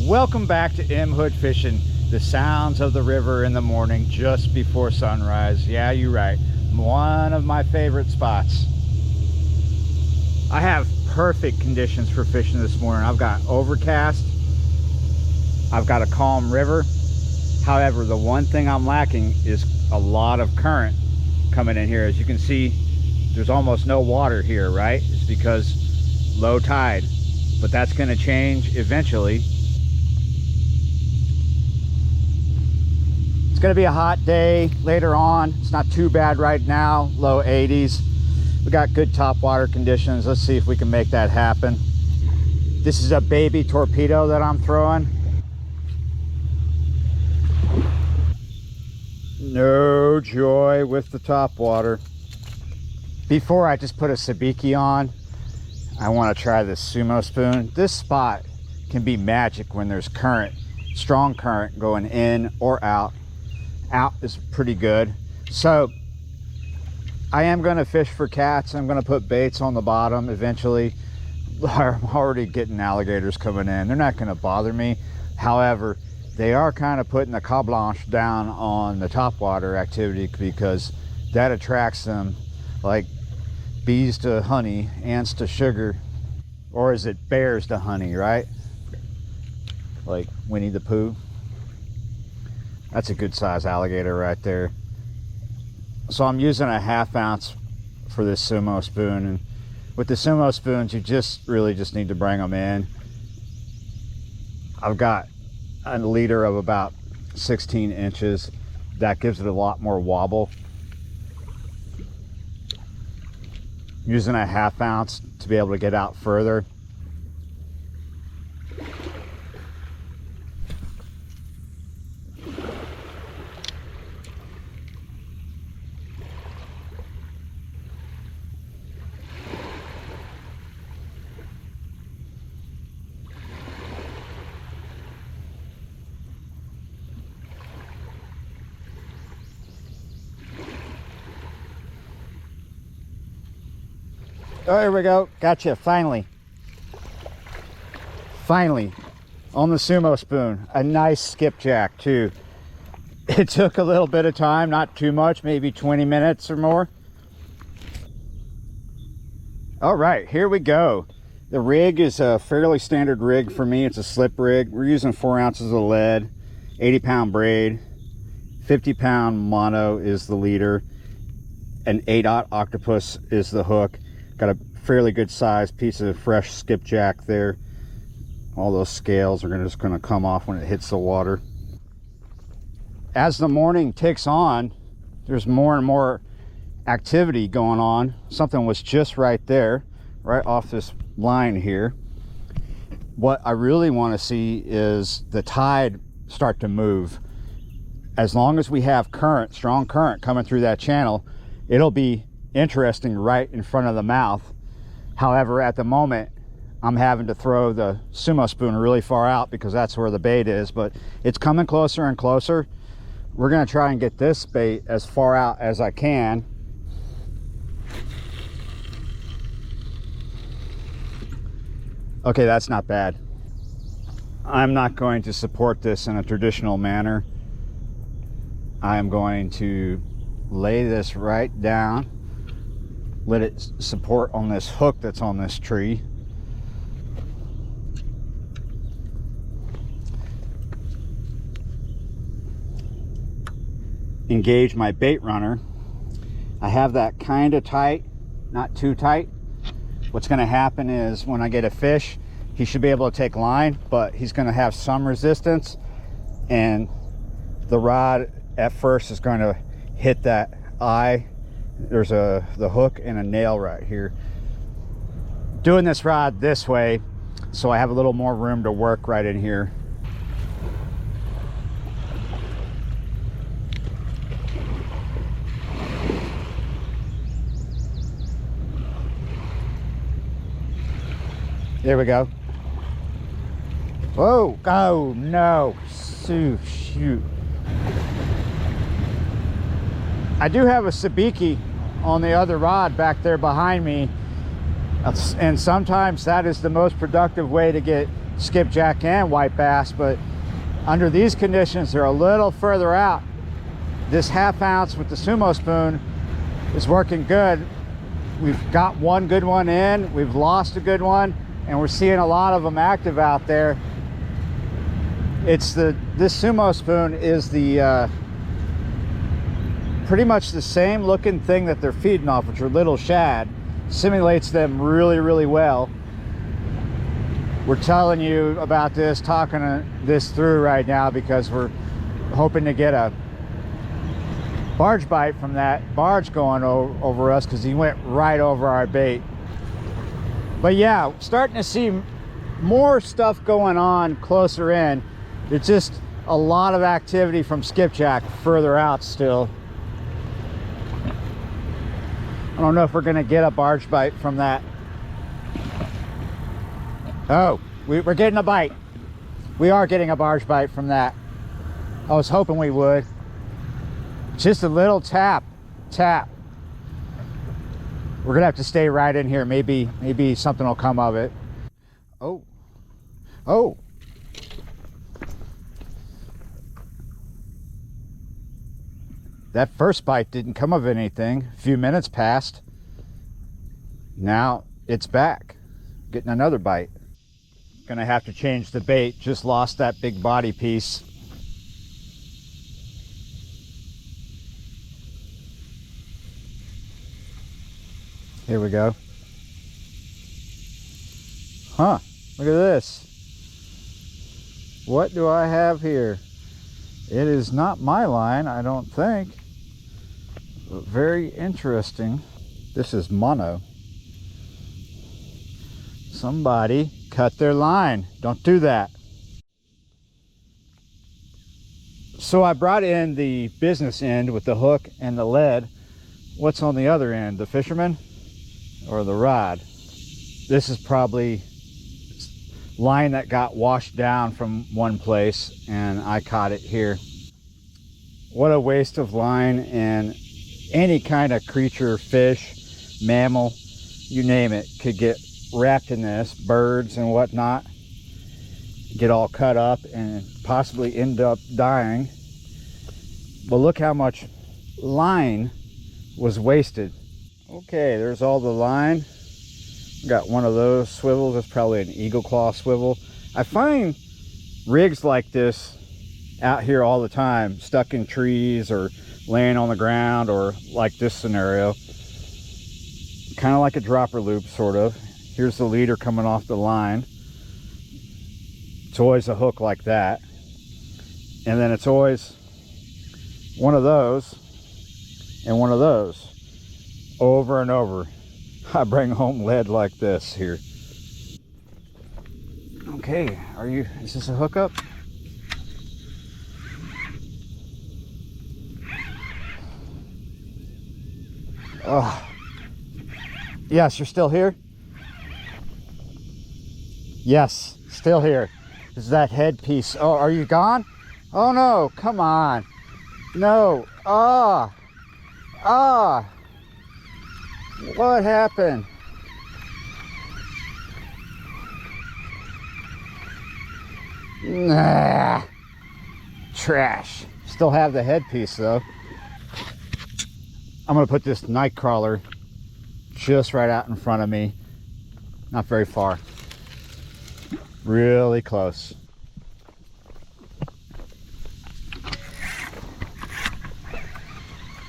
Welcome back to M Hood Fishing, the sounds of the river in the morning just before sunrise. Yeah, you're right. One of my favorite spots. I have perfect conditions for fishing this morning. I've got overcast. I've got a calm river. However, the one thing I'm lacking is a lot of current coming in here. As you can see, there's almost no water here, right? It's because low tide, but that's going to change eventually. It's going to be a hot day later on. It's not too bad right now, low 80s. We got good top water conditions. Let's see if we can make that happen. This is a baby torpedo that I'm throwing. No joy with the top water. Before I just put a sabiki on, I want to try this sumo spoon. This spot can be magic when there's current, strong current going in or out. Out is pretty good. So I am going to fish for cats. I'm going to put baits on the bottom eventually. I'm already getting alligators coming in. They're not going to bother me. However, they are kind of putting the carte blanche down on the topwater activity because that attracts them like bees to honey, ants to sugar, or is it bears to honey, right? Like Winnie the Pooh. That's a good size alligator right there. So I'm using a 1/2 ounce for this sumo spoon, and with the sumo spoons you really just need to bring them in. I've got a leader of about 16 inches. That gives it a lot more wobble. I'm using a 1/2 ounce to be able to get out further. Oh, here we go. Gotcha. Finally on the sumo spoon. A nice skipjack too. It took a little bit of time, not too much, maybe 20 minutes or more. All right, here we go. The rig is a fairly standard rig for me. It's a slip rig. We're using 4 ounces of lead, 80-pound braid, 50-pound mono is the leader, an 8/0 octopus is the hook. Got a fairly good sized piece of fresh skipjack there. All those scales are just going to come off when it hits the water. As the morning ticks on, there's more and more activity going on. Something was just right there, right off this line here. What I really want to see is the tide start to move. As long as we have current, strong current coming through that channel, it'll be interesting right in front of the mouth. However, at the moment I'm having to throw the sumo spoon really far out because that's where the bait is, but it's coming closer and closer. We're going to try and get this bait as far out as I can. Okay, that's not bad. I'm not going to support this in a traditional manner. I am going to lay this right down, let it support on this hook that's on this tree. Engage my bait runner. I have that kind of tight, not too tight. What's going to happen is when I get a fish, he should be able to take line, but he's going to have some resistance, and the rod at first is going to hit that eye. There's the hook and a nail right here. Doing this rod this way so I have a little more room to work right in here. There we go. Whoa, oh no, shoot. I do have a sabiki on the other rod back there behind me, and sometimes that is the most productive way to get skipjack and white bass, but under these conditions, they're a little further out. This 1/2 ounce with the sumo spoon is working good. We've got one good one in, we've lost a good one, and we're seeing a lot of them active out there. This sumo spoon is the pretty much the same looking thing that they're feeding off, which are little shad. Simulates them really, really well. We're telling you about this, talking this through right now because we're hoping to get a barge bite from that barge going over us, because he went right over our bait. But yeah, starting to see more stuff going on closer in. It's just a lot of activity from skipjack further out still. I don't know if we're gonna get a barge bite from that. Oh, we're getting a bite. We are getting a barge bite from that. I was hoping we would. Just a little tap. We're gonna have to stay right in here. Maybe something will come of it. Oh. That first bite didn't come of anything. A few minutes passed. Now it's back. Getting another bite. Gonna have to change the bait. Just lost that big body piece. Here we go. Huh, look at this. What do I have here? It is not my line, I don't think. But very interesting. This is mono. Somebody cut their line. Don't do that. So I brought in the business end with the hook and the lead. What's on the other end? The fisherman or the rod? This is probably line that got washed down from one place and I caught it here. What a waste of line. And any kind of creature, fish, mammal, you name it, could get wrapped in this. Birds and whatnot get all cut up and possibly end up dying. But look how much line was wasted. Okay, there's all the line. Got one of those swivels. That's probably an eagle claw swivel. I find rigs like this out here all the time, stuck in trees or laying on the ground, or like this scenario, kind of like a dropper loop sort of. Here's the leader coming off the line. It's always a hook like that, and then it's always one of those and one of those, over and over. I bring home lead like this here. Okay, is this a hookup? Oh, yes, you're still here? Yes, still here. This is that headpiece. Oh, are you gone? Oh no, come on. No, what happened? Nah, trash. Still have the headpiece though. I'm gonna put this night crawler just right out in front of me. Not very far. Really close.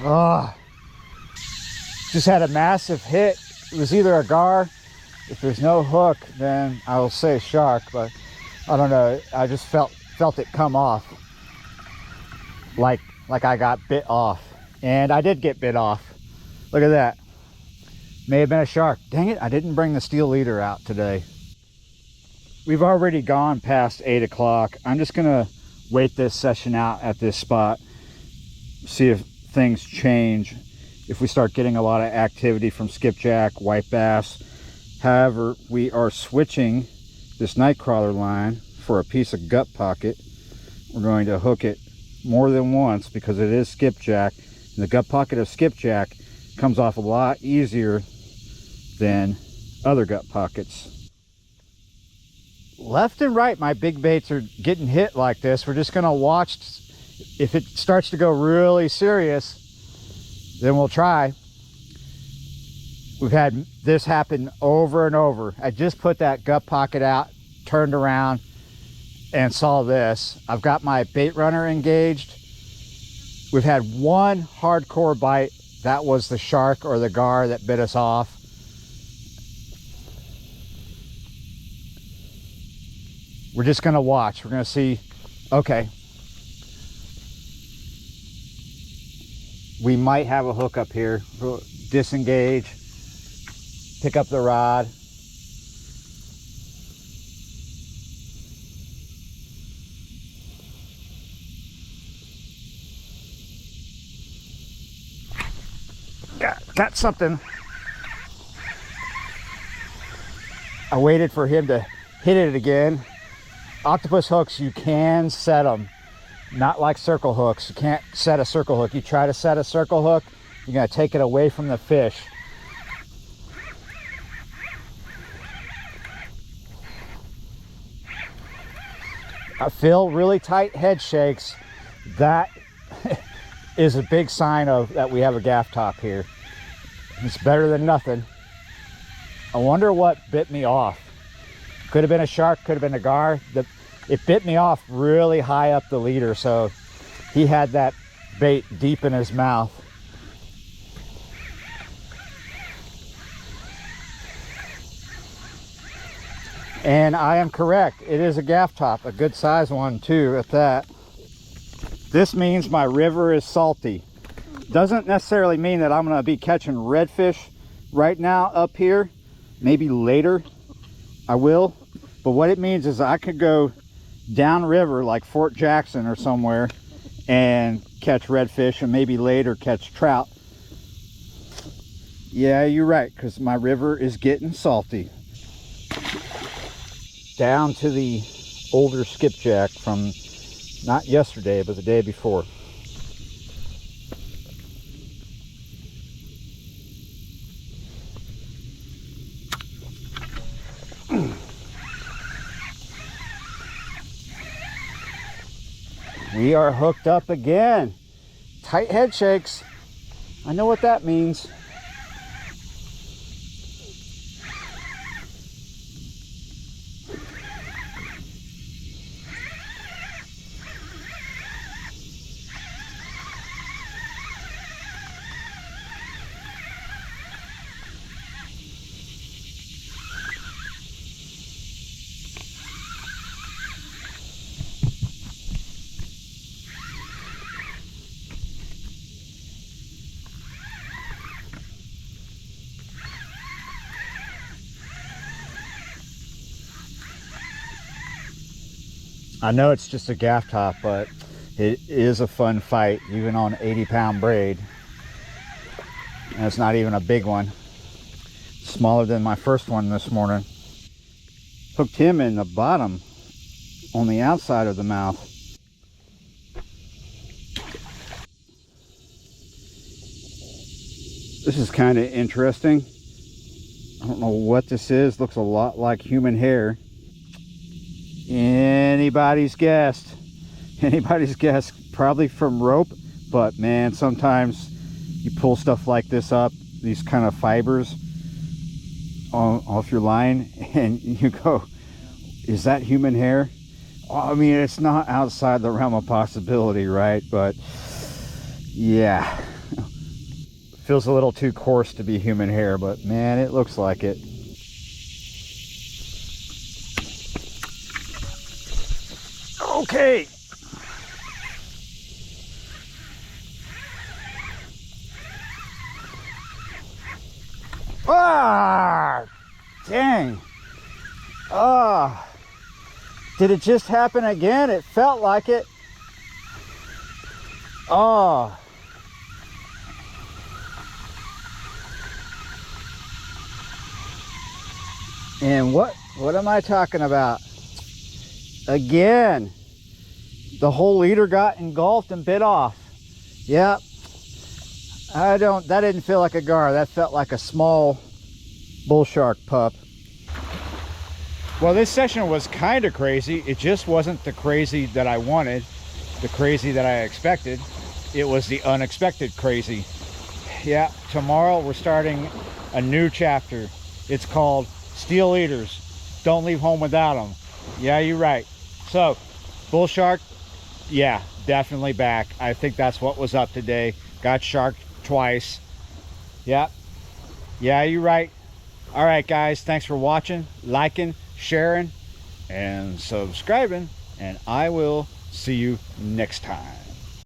Oh, just had a massive hit. It was either a gar. If there's no hook, then I will say shark, but I don't know. I just felt it come off. Like I got bit off. And I did get bit off. Look at that. May have been a shark. Dang it, I didn't bring the steel leader out today. We've already gone past 8 o'clock. I'm just gonna wait this session out at this spot. See if things change. If we start getting a lot of activity from skipjack, white bass. However, we are switching this nightcrawler line for a piece of gut pocket. We're going to hook it more than once because it is skipjack. And the gut pocket of skipjack comes off a lot easier than other gut pockets. left and right, my big baits are getting hit like this. We're just gonna watch. If it starts to go really serious, then we'll try. We've had this happen over and over. I just put that gut pocket out, turned around, and saw this. I've got my bait runner engaged. We've had one hardcore bite. That was the shark or the gar that bit us off. We're just gonna watch. We're gonna see. Okay. We might have a hook up here. We'll disengage. Pick up the rod. Got something. I waited for him to hit it again. Octopus hooks, you can set them. Not like circle hooks. You can't set a circle hook. You try to set a circle hook, you're gonna take it away from the fish. I feel really tight head shakes. That is a big sign of that we have a gaff top here. It's better than nothing. I wonder what bit me off. Could have been a shark, could have been a gar. It bit me off really high up the leader, so he had that bait deep in his mouth. And I am correct, it is a gaff top, a good size one too at that. This means my river is salty. Doesn't necessarily mean that I'm gonna be catching redfish right now up here. Maybe later I will. But what it means is I could go downriver like Fort Jackson or somewhere and catch redfish, and maybe later catch trout. Yeah, you're right, because my river is getting salty. Down to the older skipjack from not yesterday, but the day before. We are hooked up again. Tight head shakes. I know what that means. I know it's just a gaff top, but it is a fun fight, even on 80-pound braid. And it's not even a big one. Smaller than my first one this morning. Hooked him in the bottom, on the outside of the mouth. This is kind of interesting. I don't know what this is. Looks a lot like human hair. Anybody's guess. Anybody's guess. Probably from rope, but man, sometimes you pull stuff like this up, these kind of fibers off your line, and you go, is that human hair? I mean, it's not outside the realm of possibility, right? But yeah, feels a little too coarse to be human hair, but man, it looks like it. Okay. Ah, dang. Ah, did it just happen again? It felt like it. Oh. And what am I talking about? Again, the whole leader got engulfed and bit off. Yep. That didn't feel like a gar. That felt like a small bull shark pup. Well, this session was kind of crazy. It just wasn't the crazy that I wanted, the crazy that I expected. It was the unexpected crazy. Yeah, tomorrow we're starting a new chapter. It's called Steel Eaters. Don't leave home without them. Yeah, you're right. So, bull shark, yeah, definitely back. I think that's what was up today. Got sharked twice. Yeah, you're right. All right, guys, thanks for watching, liking, sharing, and subscribing, and I will see you next time.